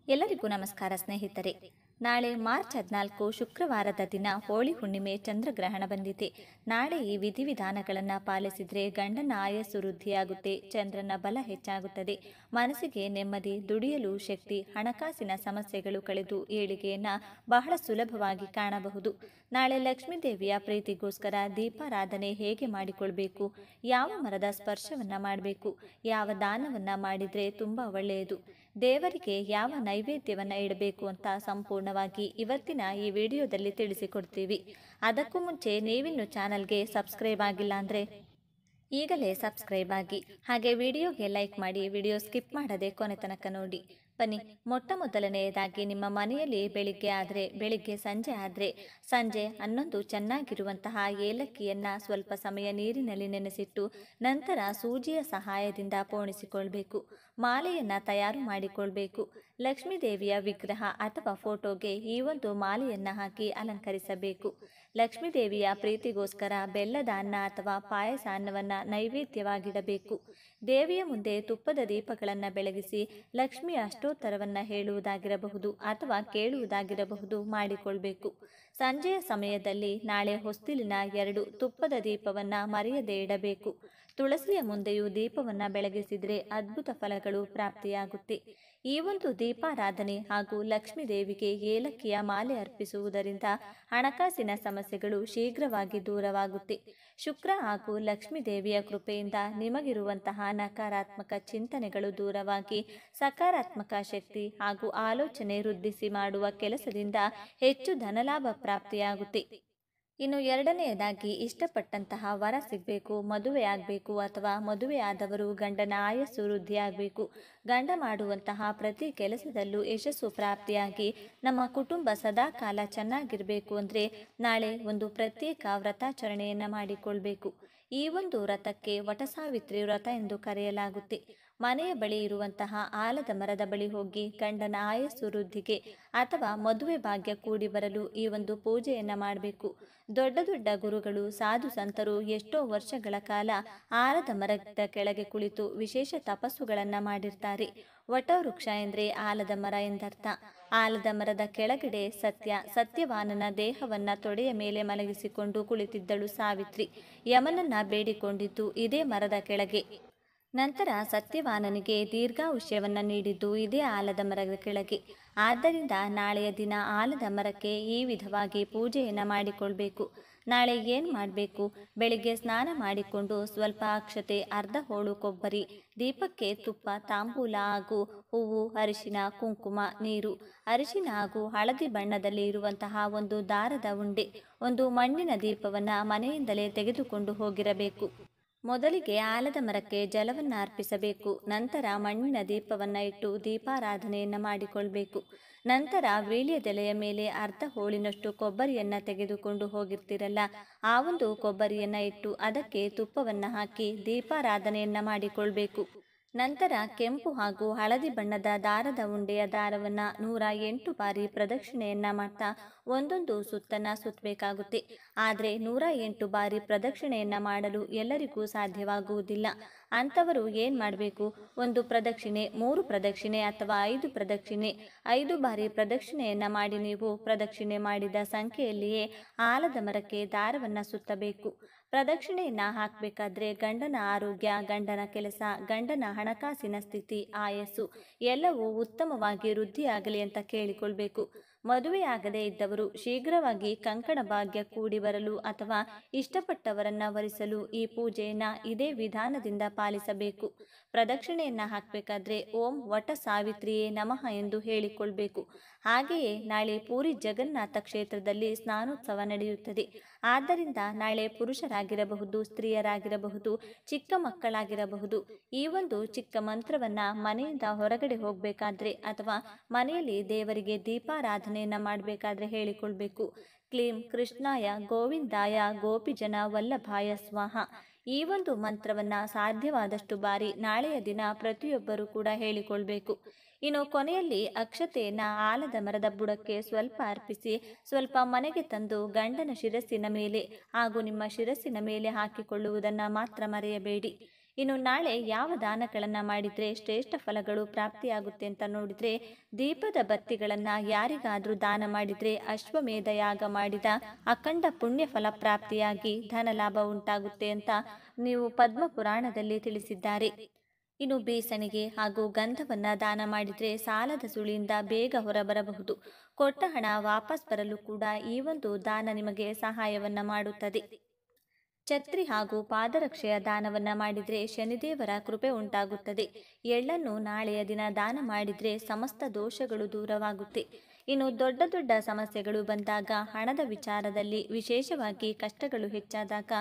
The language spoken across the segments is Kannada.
ಎಲ್ಲರಿಗೂ ನಮಸ್ಕಾರ ಸ್ನೇಹಿತರೆ. ನಾಳೆ ಮಾರ್ಚ್ 14 ಶುಕ್ರವಾರದ ದಿನ ಹೋಳಿ ಹುಣ್ಣಿಮೆ ಚಂದ್ರಗ್ರಹಣ ಬಂದಿದೆ. ನಾಳೆ ಈ ವಿಧಿವಿಧಾನಗಳನ್ನು ಪಾಲಿಸಿದರೆ ಗಂಡನ ಆಯಸ್ಸು ವೃದ್ಧಿಯಾಗುತ್ತೆ, ಚಂದ್ರನ ಬಲ ಹೆಚ್ಚಾಗುತ್ತದೆ, ಮನಸ್ಸಿಗೆ ನೆಮ್ಮದಿ, ದುಡಿಯಲು ಶಕ್ತಿ, ಹಣಕಾಸಿನ ಸಮಸ್ಯೆಗಳು ಕಳೆದು ಏಳಿಗೆಯನ್ನು ಬಹಳ ಸುಲಭವಾಗಿ ಕಾಣಬಹುದು. ನಾಳೆ ಲಕ್ಷ್ಮೀ ದೇವಿಯ ಪ್ರೀತಿಗೋಸ್ಕರ ದೀಪಾರಾಧನೆ ಹೇಗೆ ಮಾಡಿಕೊಳ್ಬೇಕು, ಯಾವ ಮರದ ಸ್ಪರ್ಶವನ್ನು ಮಾಡಬೇಕು, ಯಾವ ದಾನವನ್ನು ಮಾಡಿದರೆ ತುಂಬ ಒಳ್ಳೆಯದು, ದೇವರಿಗೆ ಯಾವ ನೈವೇದ್ಯವನ್ನು ಇಡಬೇಕು ಅಂತ ಸಂಪೂರ್ಣವಾಗಿ ಇವತ್ತಿನ ಈ ವಿಡಿಯೋದಲ್ಲಿ ತಿಳಿಸಿಕೊಡ್ತೀವಿ. ಅದಕ್ಕೂ ಮುಂಚೆ ನೀವಿನ್ನು ಚಾನಲ್ಗೆ ಸಬ್ಸ್ಕ್ರೈಬ್ ಆಗಿಲ್ಲ ಅಂದರೆ ಈಗಲೇ ಸಬ್ಸ್ಕ್ರೈಬ್ ಆಗಿ, ಹಾಗೆ ವಿಡಿಯೋಗೆ ಲೈಕ್ ಮಾಡಿ, ವಿಡಿಯೋ ಸ್ಕಿಪ್ ಮಾಡದೆ ಕೊನೆ ತನಕ ನೋಡಿ. ಬನ್ನಿ, ಮೊಟ್ಟ ಮೊದಲನೆಯದಾಗಿ ನಿಮ್ಮ ಮನೆಯಲ್ಲಿ ಬೆಳಿಗ್ಗೆ ಆದರೆ ಬೆಳಿಗ್ಗೆ, ಸಂಜೆ ಆದರೆ ಸಂಜೆ 11 ಚೆನ್ನಾಗಿರುವಂತಹ ಏಲಕ್ಕಿಯನ್ನು ಸ್ವಲ್ಪ ಸಮಯ ನೀರಿನಲ್ಲಿ ನೆನೆಸಿಟ್ಟು ನಂತರ ಸೂಜಿಯ ಸಹಾಯದಿಂದ ಪೋಣಿಸಿಕೊಳ್ಬೇಕು. ಮಾಲೆಯನ್ನು ತಯಾರು ಮಾಡಿಕೊಳ್ಬೇಕು. ಲಕ್ಷ್ಮೀ ದೇವಿಯ ವಿಗ್ರಹ ಅಥವಾ ಫೋಟೋಗೆ ಈ ಒಂದು ಮಾಲೆಯನ್ನು ಹಾಕಿ ಅಲಂಕರಿಸಬೇಕು. ಲಕ್ಷ್ಮೀ ದೇವಿಯ ಪ್ರೀತಿಗೋಸ್ಕರ ಬೆಲ್ಲದ ಅನ್ನ ಅಥವಾ ಪಾಯಸ ಅನ್ನವನ್ನು ನೈವೇದ್ಯವಾಗಿಡಬೇಕು. ದೇವಿಯ ಮುಂದೆ ತುಪ್ಪದ ದೀಪಗಳನ್ನು ಬೆಳಗಿಸಿ ಲಕ್ಷ್ಮಿ ಅಷ್ಟೋತ್ತರವನ್ನು ಹೇಳುವುದಾಗಿರಬಹುದು ಅಥವಾ ಕೇಳುವುದಾಗಿರಬಹುದು ಮಾಡಿಕೊಳ್ಬೇಕು. ಸಂಜೆಯ ಸಮಯದಲ್ಲಿ ನಾಳೆ ಹೊಸ್ತಿಲಿನ 2 ತುಪ್ಪದ ದೀಪವನ್ನು ಮರೆಯದೇ ಇಡಬೇಕು. ತುಳಸಿಯ ಮುಂದೆಯೂ ದೀಪವನ್ನು ಬೆಳಗಿಸಿದರೆ ಅದ್ಭುತ ಫಲಗಳು ಪ್ರಾಪ್ತಿಯಾಗುತ್ತೆ. ಈ ಒಂದು ದೀಪಾರಾಧನೆ ಹಾಗೂ ಲಕ್ಷ್ಮೀ ದೇವಿಗೆ ಏಲಕ್ಕಿಯ ಮಾಲೆ ಅರ್ಪಿಸುವುದರಿಂದ ಹಣಕಾಸಿನ ಸಮಸ್ಯೆಗಳು ಶೀಘ್ರವಾಗಿ ದೂರವಾಗುತ್ತೆ. ಶುಕ್ರ ಹಾಗೂ ಲಕ್ಷ್ಮೀ ದೇವಿಯ ಕೃಪೆಯಿಂದ ನಿಮಗಿರುವಂತಹ ನಕಾರಾತ್ಮಕ ಚಿಂತನೆಗಳು ದೂರವಾಗಿ ಸಕಾರಾತ್ಮಕ ಶಕ್ತಿ ಹಾಗೂ ಆಲೋಚನೆ ವೃದ್ಧಿಸಿ ಮಾಡುವ ಕೆಲಸದಿಂದ ಹೆಚ್ಚು ಧನಲಾಭ ಪ್ರಾಪ್ತಿಯಾಗುತ್ತೆ. ಇನ್ನು ಎರಡನೆಯದಾಗಿ, ಇಷ್ಟಪಟ್ಟಂತಹ ವರ ಸಿಗಬೇಕು, ಮದುವೆ ಆಗಬೇಕು ಅಥವಾ ಮದುವೆಯಾದವರು ಗಂಡನ ಆಯಸ್ಸು ವೃದ್ಧಿಯಾಗಬೇಕು, ಗಂಡ ಮಾಡುವಂತಹ ಪ್ರತಿ ಕೆಲಸದಲ್ಲೂ ಯಶಸ್ಸು ಪ್ರಾಪ್ತಿಯಾಗಿ ನಮ್ಮ ಕುಟುಂಬ ಸದಾ ಕಾಲ ಚೆನ್ನಾಗಿರಬೇಕು ಅಂದರೆ ನಾಳೆ ಒಂದು ಪ್ರತ್ಯೇಕ ವ್ರತಾಚರಣೆಯನ್ನು ಮಾಡಿಕೊಳ್ಬೇಕು. ಈ ಒಂದು ವ್ರತಕ್ಕೆ ವಟಸಾವಿತ್ರಿ ವ್ರತ ಎಂದು ಕರೆಯಲಾಗುತ್ತೆ. ಮನೆಯ ಬಳಿ ಇರುವಂತಹ ಆಲದ ಮರದ ಬಳಿ ಹೋಗಿ ಗಂಡನ ಆಯಸ್ಸು ವೃದ್ಧಿಗೆ ಅಥವಾ ಮದುವೆ ಭಾಗ್ಯ ಕೂಡಿ ಬರಲು ಈ ಒಂದು ಪೂಜೆಯನ್ನು ಮಾಡಬೇಕು. ದೊಡ್ಡ ದೊಡ್ಡ ಗುರುಗಳು, ಸಾಧು ಸಂತರು ಎಷ್ಟೋ ವರ್ಷಗಳ ಕಾಲ ಆಲದ ಮರದ ಕೆಳಗೆ ಕುಳಿತು ವಿಶೇಷ ತಪಸ್ಸುಗಳನ್ನು ಮಾಡಿರ್ತಾರೆ. ವಟವೃಕ್ಷ ಎಂದರೆ ಆಲದ ಮರ ಎಂದರ್ಥ. ಆಲದ ಮರದ ಕೆಳಗಡೆ ಸತ್ಯವಾನನ ದೇಹವನ್ನು ತೊಡೆಯ ಮೇಲೆ ಮಲಗಿಸಿಕೊಂಡು ಕುಳಿತಿದ್ದಳು ಸಾವಿತ್ರಿ. ಯಮನನ್ನ ಬೇಡಿಕೊಂಡಿದ್ದು ಇದೇ ಮರದ ಕೆಳಗೆ. ನಂತರ ಸತ್ಯವಾನನಿಗೆ ದೀರ್ಘಾಯುಷ್ಯವನ್ನು ನೀಡಿದ್ದು ಇದೇ ಆಲದ ಮರದ ಕೆಳಗೆ. ಆದ್ದರಿಂದ ನಾಳೆಯ ದಿನ ಆಲದ ಮರಕ್ಕೆ ಈ ವಿಧವಾಗಿ ಪೂಜೆಯನ್ನು ಮಾಡಿಕೊಳ್ಬೇಕು. ನಾಳೆ ಏನು ಮಾಡಬೇಕು? ಬೆಳಿಗ್ಗೆ ಸ್ನಾನ ಮಾಡಿಕೊಂಡು ಸ್ವಲ್ಪ ಅಕ್ಷತೆ, ಅರ್ಧ ಹೋಳು ಕೊಬ್ಬರಿ, ದೀಪಕ್ಕೆ ತುಪ್ಪ, ತಾಂಬೂಲ ಹಾಗೂ ಹೂವು, ಅರಿಶಿನ, ಕುಂಕುಮ, ನೀರು, ಅರಿಶಿನ ಹಾಗೂ ಹಳದಿ ಬಣ್ಣದಲ್ಲಿ ಇರುವಂತಹ ಒಂದು ದಾರದ ಉಂಡೆ, ಒಂದು ಮಣ್ಣಿನ ದೀಪವನ್ನು ಮನೆಯಿಂದಲೇ ತೆಗೆದುಕೊಂಡು ಹೋಗಿರಬೇಕು. ಮೊದಲಿಗೆ ಆಲದ ಮರಕ್ಕೆ ಜಲವನ್ನು ಅರ್ಪಿಸಬೇಕು. ನಂತರ ಮಣ್ಣಿನ ದೀಪವನ್ನು ಇಟ್ಟು ದೀಪಾರಾಧನೆಯನ್ನು ಮಾಡಿಕೊಳ್ಬೇಕು. ನಂತರ ವೀಳ್ಯದೆಲೆಯ ಮೇಲೆ ಅರ್ಧ ಹೋಳಿನಷ್ಟು ಕೊಬ್ಬರಿಯನ್ನು ತೆಗೆದುಕೊಂಡು ಹೋಗಿರ್ತೀರಲ್ಲ, ಆ ಒಂದು ಕೊಬ್ಬರಿಯನ್ನು ಇಟ್ಟು ಅದಕ್ಕೆ ತುಪ್ಪವನ್ನು ಹಾಕಿ ದೀಪಾರಾಧನೆಯನ್ನು ಮಾಡಿಕೊಳ್ಬೇಕು. ನಂತರ ಕೆಂಪು ಹಾಗೂ ಹಳದಿ ಬಣ್ಣದ ದಾರದ ಉಂಡೆಯ ದಾರವನ್ನು 108 ಬಾರಿ ಪ್ರದಕ್ಷಿಣೆಯನ್ನು ಮಾಡ್ತಾ ಒಂದೊಂದು ಸುತ್ತನ್ನು ಸುತ್ತಬೇಕಾಗುತ್ತೆ. ಆದರೆ 108 ಬಾರಿ ಪ್ರದಕ್ಷಿಣೆಯನ್ನು ಮಾಡಲು ಎಲ್ಲರಿಗೂ ಸಾಧ್ಯವಾಗುವುದಿಲ್ಲ. ಅಂಥವರು ಏನು ಮಾಡಬೇಕು? ಒಂದು ಪ್ರದಕ್ಷಿಣೆ, 3 ಪ್ರದಕ್ಷಿಣೆ ಅಥವಾ 5 ಪ್ರದಕ್ಷಿಣೆ, 5 ಬಾರಿ ಪ್ರದಕ್ಷಿಣೆಯನ್ನು ಮಾಡಿ ನೀವು ಪ್ರದಕ್ಷಿಣೆ ಮಾಡಿದ ಸಂಖ್ಯೆಯಲ್ಲಿಯೇ ಆಲದ ಮರಕ್ಕೆ ದಾರವನ್ನು ಸುತ್ತಬೇಕು. ಪ್ರದಕ್ಷಿಣೆಯನ್ನು ಹಾಕಬೇಕಾದ್ರೆ ಗಂಡನ ಆರೋಗ್ಯ, ಗಂಡನ ಕೆಲಸ, ಗಂಡನ ಹಣಕಾಸಿನ ಸ್ಥಿತಿ, ಆಯಸ್ಸು ಎಲ್ಲವೂ ಉತ್ತಮವಾಗಿ ವೃದ್ಧಿಯಾಗಲಿ ಅಂತ ಕೇಳಿಕೊಳ್ಬೇಕು. ಮದುವೆಯಾಗದೇ ಇದ್ದವರು ಶೀಘ್ರವಾಗಿ ಕಂಕಣ ಭಾಗ್ಯ ಕೂಡಿ ಬರಲು ಅಥವಾ ಇಷ್ಟಪಟ್ಟವರನ್ನು ವರಿಸಲು ಈ ಪೂಜೆಯನ್ನು ಇದೇ ವಿಧಾನದಿಂದ ಪಾಲಿಸಬೇಕು. ಪ್ರದಕ್ಷಿಣೆಯನ್ನು ಹಾಕಬೇಕಾದ್ರೆ ಓಂ ವಟ ಸಾವಿತ್ರಿಯೇ ನಮಃ ಎಂದು ಹೇಳಿಕೊಳ್ಬೇಕು. ಹಾಗೆಯೇ ನಾಳೆ ಪೂರಿ ಜಗನ್ನಾಥ ಕ್ಷೇತ್ರದಲ್ಲಿ ಸ್ನಾನೋತ್ಸವ ನಡೆಯುತ್ತದೆ. ಆದ್ದರಿಂದ ನಾಳೆ ಪುರುಷರಾಗಿರಬಹುದು, ಸ್ತ್ರೀಯರಾಗಿರಬಹುದು, ಚಿಕ್ಕ ಮಕ್ಕಳಾಗಿರಬಹುದು ಈ ಒಂದು ಚಿಕ್ಕ ಮಂತ್ರವನ್ನು ಮನೆಯಿಂದ ಹೊರಗಡೆ ಹೋಗಬೇಕಾದ್ರೆ ಅಥವಾ ಮನೆಯಲ್ಲಿ ದೇವರಿಗೆ ದೀಪಾರಾಧನೆಯನ್ನು ಮಾಡಬೇಕಾದ್ರೆ ಹೇಳಿಕೊಳ್ಬೇಕು. ಕ್ಲೀಂ ಕೃಷ್ಣಾಯ ಗೋವಿಂದಾಯ ಗೋಪಿಜನ ವಲ್ಲಭಾಯ ಸ್ವಾಹ. ಈ ಒಂದು ಮಂತ್ರವನ್ನು ಸಾಧ್ಯವಾದಷ್ಟು ಬಾರಿ ನಾಳೆಯ ದಿನ ಪ್ರತಿಯೊಬ್ಬರೂ ಕೂಡ ಹೇಳಿಕೊಳ್ಬೇಕು. ಇನ್ನು ಕೊನೆಯಲ್ಲಿ ಅಕ್ಷತೆಯನ್ನು ಆಲದ ಮರದ ಬುಡಕ್ಕೆ ಸ್ವಲ್ಪ ಅರ್ಪಿಸಿ ಸ್ವಲ್ಪ ಮನೆಗೆ ತಂದು ಗಂಡನ ಶಿರಸ್ಸಿನ ಮೇಲೆ ಹಾಗೂ ನಿಮ್ಮ ಶಿರಸ್ಸಿನ ಮೇಲೆ ಹಾಕಿಕೊಳ್ಳುವುದನ್ನು ಮಾತ್ರ ಮರೆಯಬೇಡಿ. ಇನ್ನು ನಾಳೆ ಯಾವ ದಾನಗಳನ್ನು ಮಾಡಿದರೆ ಶ್ರೇಷ್ಠ ಫಲಗಳು ಪ್ರಾಪ್ತಿಯಾಗುತ್ತೆ ಅಂತ ನೋಡಿದರೆ, ದೀಪದ ಬತ್ತಿಗಳನ್ನು ಯಾರಿಗಾದರೂ ದಾನ ಮಾಡಿದರೆ ಅಶ್ವಮೇಧ ಯಾಗ ಮಾಡಿದ ಅಖಂಡ ಪುಣ್ಯ ಫಲ ಪ್ರಾಪ್ತಿಯಾಗಿ ಧನ ಲಾಭ ಉಂಟಾಗುತ್ತೆ ಅಂತ ನೀವು ಪದ್ಮ ಪುರಾಣದಲ್ಲಿ ತಿಳಿಸಿದ್ದಾರೆ. ಇನ್ನು ಬೇಸಣಿಗೆ ಹಾಗೂ ಗಂಧವನ್ನ ದಾನ ಮಾಡಿದರೆ ಸಾಲದ ಸುಳಿಯಿಂದ ಬೇಗ ಹೊರಬರಬಹುದು. ಕೊಟ್ಟ ಹಣ ವಾಪಸ್ ಬರಲು ಕೂಡ ಈ ಒಂದು ದಾನ ನಿಮಗೆ ಸಹಾಯವನ್ನ ಮಾಡುತ್ತದೆ. ಛತ್ರಿ ಹಾಗೂ ಪಾದರಕ್ಷೆಯ ದಾನವನ್ನ ಮಾಡಿದರೆ ಶನಿದೇವರ ಕೃಪೆ ಉಂಟಾಗುತ್ತದೆ. ಎಳ್ಳನ್ನು ನಾಳೆಯ ದಿನ ದಾನ ಮಾಡಿದರೆ ಸಮಸ್ತ ದೋಷಗಳು ದೂರವಾಗುತ್ತೆ. ಇನ್ನು ದೊಡ್ಡ ದೊಡ್ಡ ಸಮಸ್ಯೆಗಳು ಬಂದಾಗ, ಹಣದ ವಿಚಾರದಲ್ಲಿ ವಿಶೇಷವಾಗಿ ಕಷ್ಟಗಳು ಹೆಚ್ಚಾದಾಗ,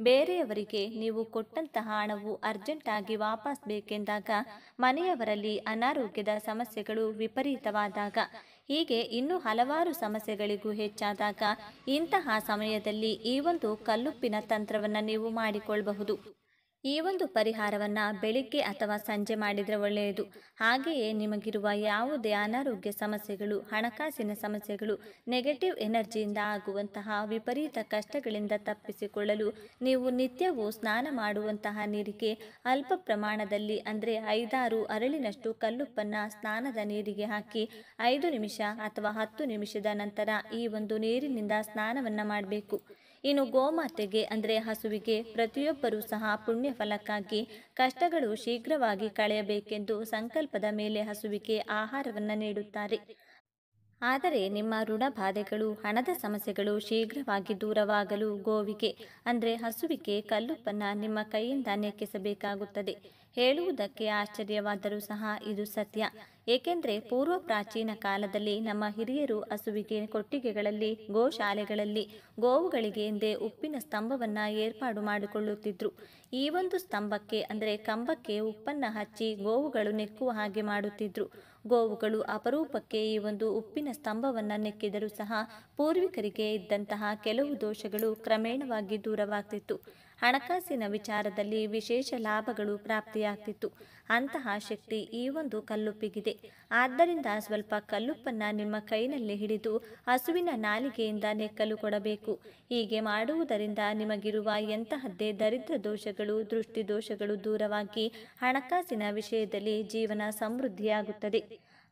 ಬೇರೆಯವರಿಗೆ ನೀವು ಕೊಟ್ಟಂತಹ ಹಣವು ಅರ್ಜೆಂಟಾಗಿ ವಾಪಸ್ ಬೇಕೆಂದಾಗ, ಮನೆಯವರಲ್ಲಿ ಅನಾರೋಗ್ಯದ ಸಮಸ್ಯೆಗಳು ವಿಪರೀತವಾದಾಗ, ಹೀಗೆ ಇನ್ನೂ ಹಲವಾರು ಸಮಸ್ಯೆಗಳಿಗೂ ಹೆಚ್ಚಾದಾಗ, ಇಂತಹ ಸಮಯದಲ್ಲಿ ಈ ಒಂದು ಕಲ್ಲುಪ್ಪಿನ ತಂತ್ರವನ್ನು ನೀವು ಮಾಡಿಕೊಳ್ಳಬಹುದು. ಈ ಒಂದು ಪರಿಹಾರವನ್ನು ಬೆಳಿಗ್ಗೆ ಅಥವಾ ಸಂಜೆ ಮಾಡಿದರೆ ಒಳ್ಳೆಯದು. ಹಾಗೆಯೇ ನಿಮಗಿರುವ ಯಾವುದೇ ಅನಾರೋಗ್ಯ ಸಮಸ್ಯೆಗಳು, ಹಣಕಾಸಿನ ಸಮಸ್ಯೆಗಳು, ನೆಗೆಟಿವ್ ಎನರ್ಜಿಯಿಂದ ಆಗುವಂತಹ ವಿಪರೀತ ಕಷ್ಟಗಳಿಂದ ತಪ್ಪಿಸಿಕೊಳ್ಳಲು ನೀವು ನಿತ್ಯವೂ ಸ್ನಾನ ಮಾಡುವಂತಹ ನೀರಿಗೆ ಅಲ್ಪ ಪ್ರಮಾಣದಲ್ಲಿ ಅಂದರೆ 5-6 ಅರಳಿನಷ್ಟು ಕಲ್ಲುಪ್ಪನ್ನು ಸ್ನಾನದ ನೀರಿಗೆ ಹಾಕಿ 5 ನಿಮಿಷ ಅಥವಾ 10 ನಿಮಿಷದ ನಂತರ ಈ ಒಂದು ನೀರಿನಿಂದ ಸ್ನಾನವನ್ನು ಮಾಡಬೇಕು. ಇನ್ನು ಗೋಮಾತೆಗೆ ಅಂದರೆ ಹಸುವಿಗೆ ಪ್ರತಿಯೊಬ್ಬರೂ ಸಹ ಪುಣ್ಯ ಫಲಕ್ಕಾಗಿ ಕಷ್ಟಗಳು ಶೀಘ್ರವಾಗಿ ಕಳೆಯಬೇಕೆಂದು ಸಂಕಲ್ಪದ ಮೇಲೆ ಹಸುವಿಗೆ ಆಹಾರವನ್ನು ನೀಡುತ್ತಾರೆ. ಆದರೆ ನಿಮ್ಮ ಋಣಬಾಧೆಗಳು, ಹಣದ ಸಮಸ್ಯೆಗಳು ಶೀಘ್ರವಾಗಿ ದೂರವಾಗಲು ಗೋವಿಗೆ ಅಂದರೆ ಹಸುವಿಗೆ ಕಲ್ಲುಪ್ಪನ್ನು ನಿಮ್ಮ ಕೈಯಿಂದ ನೆಕ್ಕಿಸಬೇಕಾಗುತ್ತದೆ. ಹೇಳುವುದಕ್ಕೆ ಆಶ್ಚರ್ಯವಾದರೂ ಸಹ ಇದು ಸತ್ಯ. ಏಕೆಂದರೆ ಪೂರ್ವ ಪ್ರಾಚೀನ ಕಾಲದಲ್ಲಿ ನಮ್ಮ ಹಿರಿಯರು ಹಸುವಿಗೆ ಕೊಟ್ಟಿಗೆಗಳಲ್ಲಿ, ಗೋಶಾಲೆಗಳಲ್ಲಿ ಗೋವುಗಳಿಗೆ ಎಂದೇ ಉಪ್ಪಿನ ಸ್ತಂಭವನ್ನು ಏರ್ಪಾಡು ಮಾಡಿಕೊಳ್ಳುತ್ತಿದ್ದರು. ಈ ಒಂದು ಸ್ತಂಭಕ್ಕೆ ಅಂದರೆ ಕಂಬಕ್ಕೆ ಉಪ್ಪನ್ನು ಹಚ್ಚಿ ಗೋವುಗಳು ನೆಕ್ಕುವ ಹಾಗೆ ಮಾಡುತ್ತಿದ್ದರು. ಗೋವುಗಳು ಅಪರೂಪಕ್ಕೆ ಈ ಒಂದು ಉಪ್ಪಿನ ಸ್ತಂಭವನ್ನು ನೆಕ್ಕಿದರೂ ಸಹ ಪೂರ್ವಿಕರಿಗೆ ಇದ್ದಂತಹ ಕೆಲವು ದೋಷಗಳು ಕ್ರಮೇಣವಾಗಿ ದೂರವಾಗ್ತಿತ್ತು. ಹಣಕಾಸಿನ ವಿಚಾರದಲ್ಲಿ ವಿಶೇಷ ಲಾಭಗಳು ಪ್ರಾಪ್ತಿಯಾಗ್ತಿತ್ತು. ಅಂತಹ ಶಕ್ತಿ ಈ ಒಂದು ಕಲ್ಲುಪ್ಪಿಗಿದೆ. ಆದ್ದರಿಂದ ಸ್ವಲ್ಪ ಕಲ್ಲುಪ್ಪನ್ನು ನಿಮ್ಮ ಕೈನಲ್ಲಿ ಹಿಡಿದು ಹಸುವಿನ ನಾಲಿಗೆಯಿಂದ ನೆಕ್ಕಲು ಕೊಡಬೇಕು. ಹೀಗೆ ಮಾಡುವುದರಿಂದ ನಿಮಗಿರುವ ಎಂತಹದ್ದೇ ದರಿದ್ರ ದೋಷಗಳು, ದೃಷ್ಟಿ ದೋಷಗಳು ದೂರವಾಗಿ ಹಣಕಾಸಿನ ವಿಷಯದಲ್ಲಿ ಜೀವನ ಸಮೃದ್ಧಿಯಾಗುತ್ತದೆ.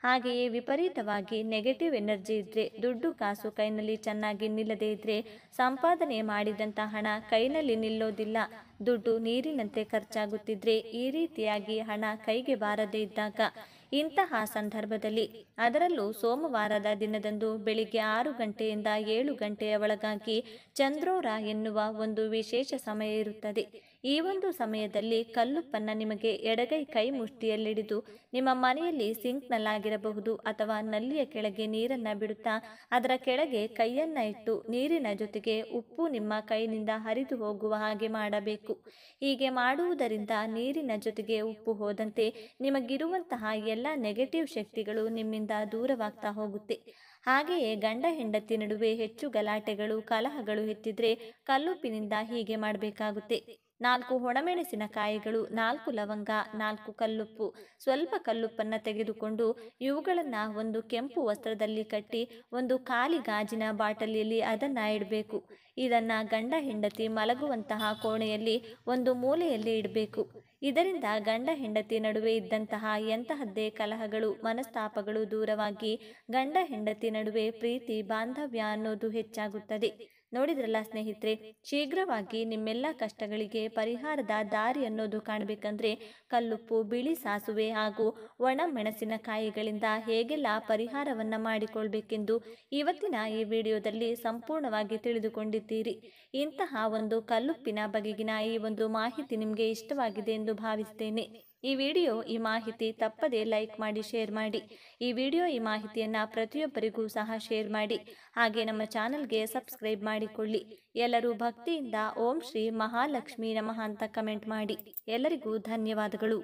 ಹಾಗೆಯೇ ವಿಪರೀತವಾಗಿ ನೆಗೆಟಿವ್ ಎನರ್ಜಿ ಇದ್ದರೆ, ದುಡ್ಡು ಕಾಸು ಕೈನಲ್ಲಿ ಚೆನ್ನಾಗಿ ನಿಲ್ಲದೇ ಇದ್ದರೆ, ಸಂಪಾದನೆ ಮಾಡಿದಂಥ ಹಣ ಕೈನಲ್ಲಿ ನಿಲ್ಲೋದಿಲ್ಲ, ದುಡ್ಡು ನೀರಿನಂತೆ ಖರ್ಚಾಗುತ್ತಿದ್ರೆ, ಈ ರೀತಿಯಾಗಿ ಹಣ ಕೈಗೆ ಬಾರದೇ ಇದ್ದಾಗ, ಇಂತಹ ಸಂದರ್ಭದಲ್ಲಿ ಅದರಲ್ಲೂ ಸೋಮವಾರದ ದಿನದಂದು ಬೆಳಿಗ್ಗೆ 6 ಗಂಟೆಯಿಂದ 7 ಗಂಟೆಯ ಒಳಗಾಗಿ ಚಂದ್ರೋರ ಎನ್ನುವ ಒಂದು ವಿಶೇಷ ಸಮಯ ಇರುತ್ತದೆ. ಈ ಒಂದು ಸಮಯದಲ್ಲಿ ಕಲ್ಲುಪ್ಪನ್ನು ನಿಮಗೆ ಎಡಗೈ ಕೈ ಮುಷ್ಟಿಯಲ್ಲಿಡಿದು ನಿಮ್ಮ ಮನೆಯಲ್ಲಿ ಸಿಂಕ್ನಲ್ಲಾಗಿರಬಹುದು ಅಥವಾ ನಲ್ಲಿಯ ಕೆಳಗೆ ನೀರನ್ನು ಬಿಡುತ್ತಾ ಅದರ ಕೆಳಗೆ ಕೈಯನ್ನು ಇಟ್ಟು ನೀರಿನ ಜೊತೆಗೆ ಉಪ್ಪು ನಿಮ್ಮ ಕೈನಿಂದ ಹರಿದು ಹೋಗುವ ಹಾಗೆ ಮಾಡಬೇಕು. ಹೀಗೆ ಮಾಡುವುದರಿಂದ ನೀರಿನ ಜೊತೆಗೆ ಉಪ್ಪು ಹೋದಂತೆ ನಿಮಗಿರುವಂತಹ ಎಲ್ಲ ನೆಗೆಟಿವ್ ಶಕ್ತಿಗಳು ನಿಮ್ಮಿಂದ ದೂರವಾಗ್ತಾ ಹೋಗುತ್ತೆ. ಹಾಗೆಯೇ ಗಂಡ ಹೆಂಡತಿ ನಡುವೆ ಹೆಚ್ಚು ಗಲಾಟೆಗಳು, ಕಲಹಗಳು ಹೆಚ್ಚಿದ್ರೆ ಕಲ್ಲುಪ್ಪಿನಿಂದ ಹೀಗೆ ಮಾಡಬೇಕಾಗುತ್ತೆ. 4 ಒಣಮೆಣಸಿನಕಾಯಿಗಳು, 4 ಲವಂಗ, 4 ಕಲ್ಲುಪ್ಪು, ಸ್ವಲ್ಪ ಕಲ್ಲುಪ್ಪನ್ನು ತೆಗೆದುಕೊಂಡು ಇವುಗಳನ್ನು ಒಂದು ಕೆಂಪು ವಸ್ತ್ರದಲ್ಲಿ ಕಟ್ಟಿ ಒಂದು ಖಾಲಿ ಗಾಜಿನ ಬಾಟಲಿಯಲ್ಲಿ ಅದನ್ನು ಇಡಬೇಕು. ಇದನ್ನು ಗಂಡ ಹೆಂಡತಿ ಮಲಗುವಂತಹ ಕೋಣೆಯಲ್ಲಿ ಒಂದು ಮೂಲೆಯಲ್ಲಿ ಇಡಬೇಕು. ಇದರಿಂದ ಗಂಡ ಹೆಂಡತಿ ನಡುವೆ ಇದ್ದಂತಹ ಎಂತಹದ್ದೇ ಕಲಹಗಳು, ಮನಸ್ತಾಪಗಳು ದೂರವಾಗಿ ಗಂಡ ಹೆಂಡತಿ ನಡುವೆ ಪ್ರೀತಿ, ಬಾಂಧವ್ಯ ಅನ್ನೋದು ಹೆಚ್ಚಾಗುತ್ತದೆ. ನೋಡಿದ್ರಲ್ಲ ಸ್ನೇಹಿತರೆ, ಶೀಘ್ರವಾಗಿ ನಿಮ್ಮೆಲ್ಲ ಕಷ್ಟಗಳಿಗೆ ಪರಿಹಾರದ ದಾರಿ ಅನ್ನೋದು ಕಾಣಬೇಕಂದ್ರೆ ಕಲ್ಲುಪ್ಪು, ಬಿಳಿ ಸಾಸುವೆ ಹಾಗೂ ಒಣ ಮೆಣಸಿನಕಾಯಿಗಳಿಂದ ಹೇಗೆಲ್ಲ ಪರಿಹಾರವನ್ನು ಮಾಡಿಕೊಳ್ಬೇಕೆಂದು ಇವತ್ತಿನ ಈ ವಿಡಿಯೋದಲ್ಲಿ ಸಂಪೂರ್ಣವಾಗಿ ತಿಳಿದುಕೊಂಡಿದ್ದೀರಿ. ಇಂತಹ ಒಂದು ಕಲ್ಲುಪ್ಪಿನ ಬಗೆಗಿನ ಈ ಒಂದು ಮಾಹಿತಿ ನಿಮಗೆ ಇಷ್ಟವಾಗಿದೆ ಎಂದು ಭಾವಿಸ್ತೇನೆ. ಈ ಮಾಹಿತಿ ತಪ್ಪದೆ ಲೈಕ್ ಮಾಡಿ, ಶೇರ್ ಮಾಡಿ. ಈ ಮಾಹಿತಿಯನ್ನು ಪ್ರತಿಯೊಬ್ಬರಿಗೂ ಸಹ ಶೇರ್ ಮಾಡಿ. ಹಾಗೆ ನಮ್ಮ ಚಾನಲ್ಗೆ ಸಬ್ಸ್ಕ್ರೈಬ್ ಮಾಡಿಕೊಳ್ಳಿ. ಎಲ್ಲರೂ ಭಕ್ತಿಯಿಂದ ಓಂ ಶ್ರೀ ಮಹಾಲಕ್ಷ್ಮೀ ನಮಃ ಅಂತ ಕಮೆಂಟ್ ಮಾಡಿ. ಎಲ್ಲರಿಗೂ ಧನ್ಯವಾದಗಳು.